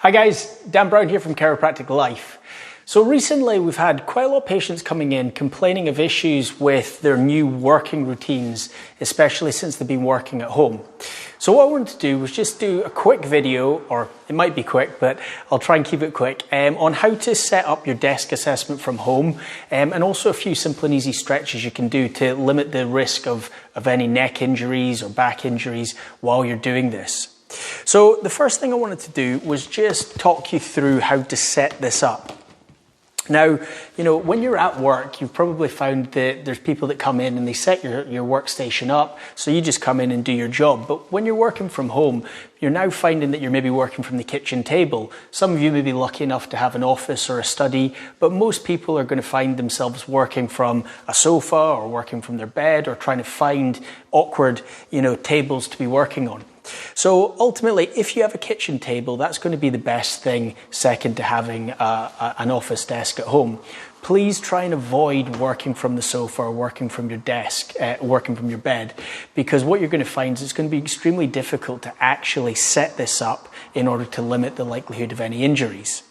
Hi guys, Dan Brown here from Chiropractic Life. So recently we've had quite a lot of patients coming in complaining of issues with their new working routines, especially since they've been working at home. So what I wanted to do was just do a quick video, or it might be quick, but I'll try and keep it quick, on how to set up your desk assessment from home, and also a few simple and easy stretches you can do to limit the risk of any neck injuries or back injuries while you're doing this. So the first thing I wanted to do was just talk you through how to set this up. Now, when you're at work, you've probably found that there's people that come in and they set your workstation up, so you just come in and do your job. But when you're working from home, you're now finding that you're maybe working from the kitchen table. Some of you may be lucky enough to have an office or a study, but most people are going to find themselves working from a sofa or working from their bed or trying to find awkward, tables to be working on. So ultimately, if you have a kitchen table, that's going to be the best thing second to having an office desk at home. Please try and avoid working from the sofa or working from your desk, working from your bed, because what you're going to find is it's going to be extremely difficult to actually set this up in order to limit the likelihood of any injuries.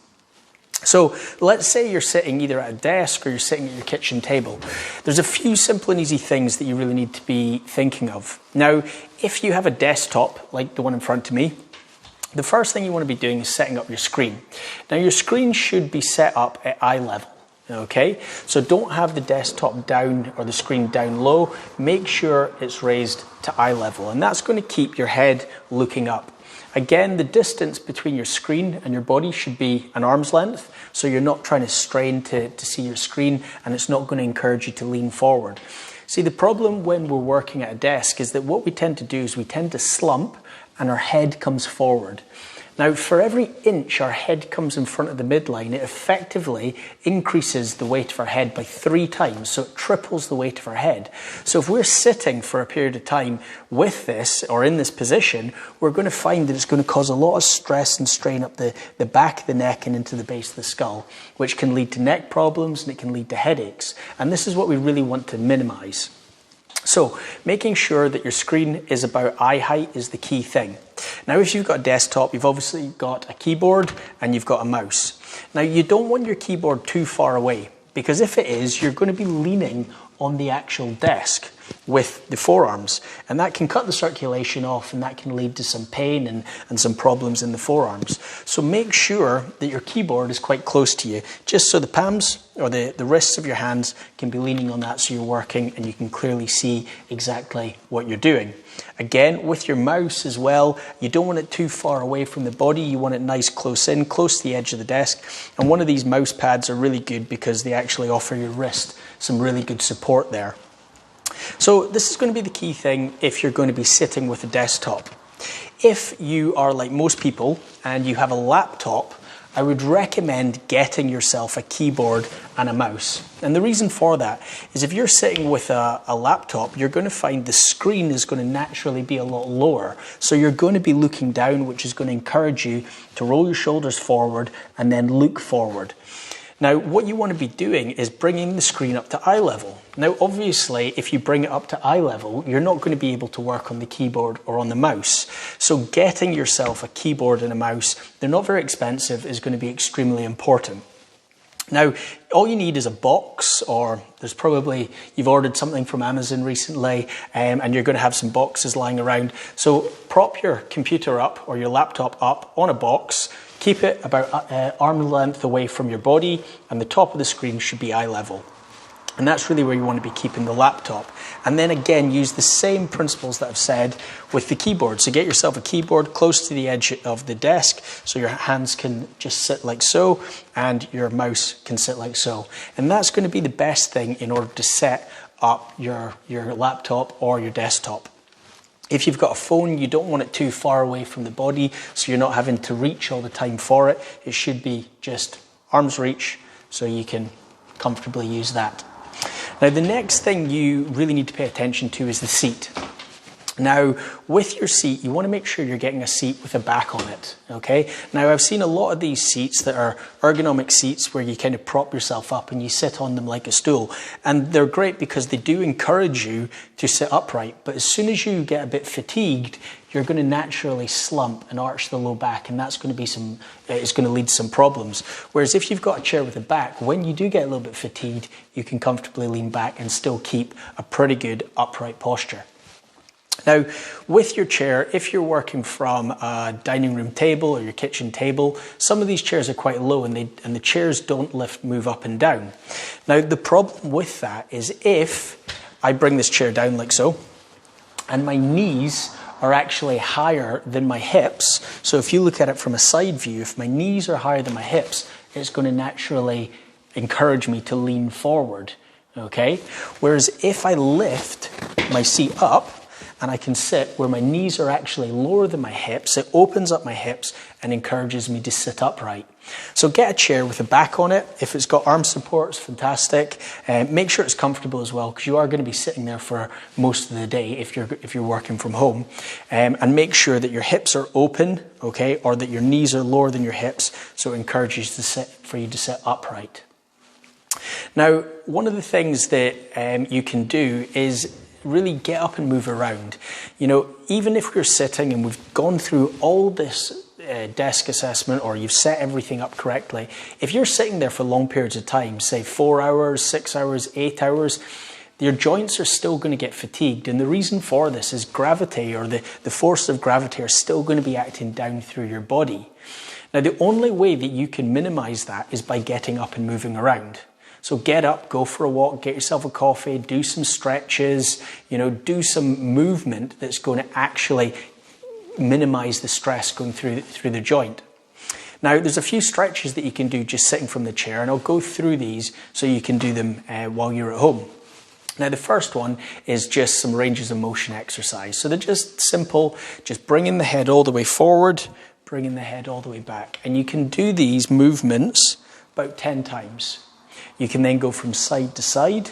So let's say you're sitting either at a desk or you're sitting at your kitchen table. There's a few simple and easy things that you really need to be thinking of. Now, if you have a desktop like the one in front of me, the first thing you want to be doing is setting up your screen. Now, your screen should be set up at eye level. Okay, so don't have the desktop down or the screen down low. Make sure it's raised to eye level, and that's going to keep your head looking up. Again, the distance between your screen and your body should be an arm's length, so you're not trying to strain to see your screen, and it's not going to encourage you to lean forward. See, the problem when we're working at a desk is that what we tend to do is we tend to slump and our head comes forward. Now, for every inch our head comes in front of the midline, it effectively increases the weight of our head by 3 times, so it triples the weight of our head. So if we're sitting for a period of time with this, or in this position, we're going to find that it's going to cause a lot of stress and strain up the back of the neck and into the base of the skull, which can lead to neck problems and it can lead to headaches. And this is what we really want to minimize. So making sure that your screen is about eye height is the key thing. Now, if you've got a desktop, you've obviously got a keyboard and you've got a mouse. Now, you don't want your keyboard too far away, because if it is, you're going to be leaning on the actual desk with the forearms, and that can cut the circulation off, and that can lead to some pain and some problems in the forearms. So make sure that your keyboard is quite close to you, just so the palms or the wrists of your hands can be leaning on that, so you're working and you can clearly see exactly what you're doing. Again, with your mouse as well, you don't want it too far away from the body. You want it nice close in, close to the edge of the desk. And one of these mouse pads are really good because they actually offer your wrist some really good support there. So this is going to be the key thing if you're going to be sitting with a desktop. If you are like most people and you have a laptop, I would recommend getting yourself a keyboard and a mouse. And the reason for that is if you're sitting with a laptop, you're going to find the screen is going to naturally be a lot lower. So you're going to be looking down, which is going to encourage you to roll your shoulders forward and then look forward. Now, what you want to be doing is bringing the screen up to eye level. Now, obviously, if you bring it up to eye level, you're not going to be able to work on the keyboard or on the mouse. So getting yourself a keyboard and a mouse, they're not very expensive, is going to be extremely important. Now, all you need is a box, or you've ordered something from Amazon recently, and you're going to have some boxes lying around. So prop your computer up or your laptop up on a box. Keep it about arm length away from your body, and the top of the screen should be eye level. And that's really where you want to be keeping the laptop. And then again, use the same principles that I've said with the keyboard. So get yourself a keyboard close to the edge of the desk so your hands can just sit like so and your mouse can sit like so. And that's going to be the best thing in order to set up your laptop or your desktop. If you've got a phone, you don't want it too far away from the body, so you're not having to reach all the time for it. It should be just arm's reach, so you can comfortably use that. Now, the next thing you really need to pay attention to is the seat. Now, with your seat, you want to make sure you're getting a seat with a back on it, okay? Now, I've seen a lot of these seats that are ergonomic seats where you kind of prop yourself up and you sit on them like a stool. And they're great because they do encourage you to sit upright. But as soon as you get a bit fatigued, you're going to naturally slump and arch the low back, and that's going to be it's going to lead to some problems. Whereas if you've got a chair with a back, when you do get a little bit fatigued, you can comfortably lean back and still keep a pretty good upright posture. Now, with your chair, if you're working from a dining room table or your kitchen table, some of these chairs are quite low and the chairs don't move up and down. Now, the problem with that is if I bring this chair down like so, and my knees are actually higher than my hips, so if you look at it from a side view, if my knees are higher than my hips, it's going to naturally encourage me to lean forward, okay? Whereas if I lift my seat up, and I can sit where my knees are actually lower than my hips, it opens up my hips and encourages me to sit upright. So get a chair with a back on it. If it's got arm supports, fantastic. Make sure it's comfortable as well, because you are going to be sitting there for most of the day if you're working from home. And make sure that your hips are open, okay, or that your knees are lower than your hips, so it encourages for you to sit upright. Now, one of the things that you can do is really get up and move around. You know, even if you're sitting and we've gone through all this desk assessment, or you've set everything up correctly, if you're sitting there for long periods of time, say 4 hours, 6 hours, 8 hours, your joints are still going to get fatigued. And the reason for this is gravity, or the force of gravity, are still going to be acting down through your body. Now, the only way that you can minimize that is by getting up and moving around. So get up, go for a walk, get yourself a coffee, do some stretches, you know, do some movement that's going to actually minimize the stress going through the joint. Now, there's a few stretches that you can do just sitting from the chair, and I'll go through these so you can do them while you're at home. Now, the first one is just some ranges of motion exercise. So they're just simple, just bringing the head all the way forward, bringing the head all the way back. And you can do these movements about 10 times. You can then go from side to side,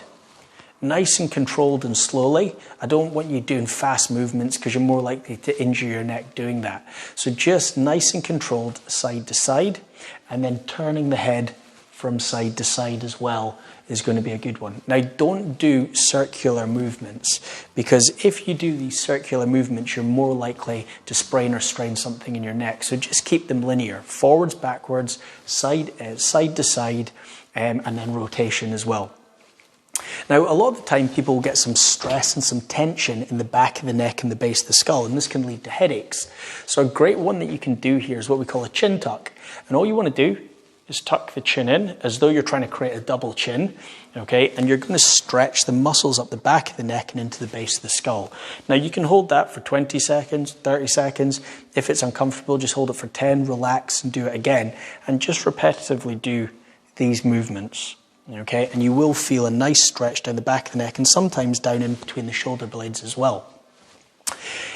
nice and controlled and slowly. I don't want you doing fast movements because you're more likely to injure your neck doing that. So just nice and controlled side to side, and then turning the head from side to side as well is going to be a good one. Now, don't do circular movements, because if you do these circular movements, you're more likely to sprain or strain something in your neck. So just keep them linear, forwards, backwards, side to side, and then rotation as well. Now, a lot of the time people will get some stress and some tension in the back of the neck and the base of the skull, and this can lead to headaches. So a great one that you can do here is what we call a chin tuck. And all you want to do is tuck the chin in as though you're trying to create a double chin, okay? And you're going to stretch the muscles up the back of the neck and into the base of the skull. Now, you can hold that for 20 seconds, 30 seconds. If it's uncomfortable, just hold it for 10, relax, and do it again. And just repetitively do these movements, okay? And you will feel a nice stretch down the back of the neck, and sometimes down in between the shoulder blades as well.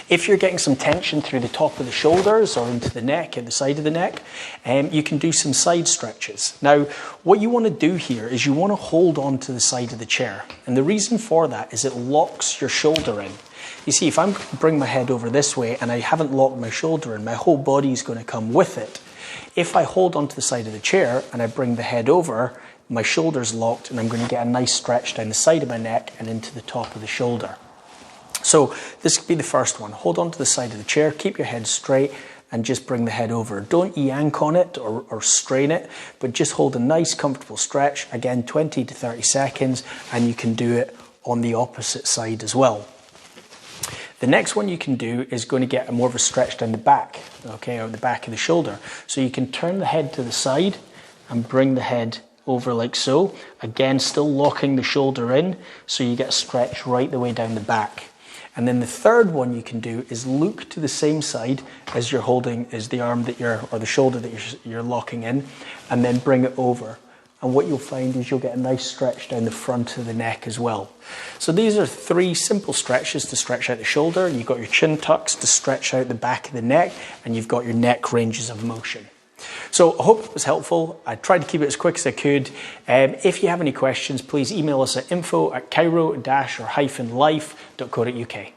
If you're getting some tension through the top of the shoulders or into the neck, at the side of the neck, you can do some side stretches. Now, what you want to do here is you want to hold on to the side of the chair. And the reason for that is it locks your shoulder in. You see, if I'm going to bring my head over this way and I haven't locked my shoulder in, my whole body is going to come with it. If I hold onto the side of the chair and I bring the head over, my shoulder's locked and I'm going to get a nice stretch down the side of my neck and into the top of the shoulder. So this could be the first one. Hold on to the side of the chair, keep your head straight, and just bring the head over. Don't yank on it or strain it, but just hold a nice comfortable stretch. Again, 20 to 30 seconds, and you can do it on the opposite side as well. The next one you can do is going to get more of a stretch down the back, okay, or the back of the shoulder. So you can turn the head to the side and bring the head over like so. Again, still locking the shoulder in, so you get a stretch right the way down the back. And then the third one you can do is look to the same side as you're holding, as the arm that or the shoulder that you're locking in, and then bring it over. And what you'll find is you'll get a nice stretch down the front of the neck as well. So these are 3 simple stretches to stretch out the shoulder. You've got your chin tucks to stretch out the back of the neck, and you've got your neck ranges of motion. So I hope it was helpful. I tried to keep it as quick as I could. If you have any questions, please email us at info@chiro-life.co.uk.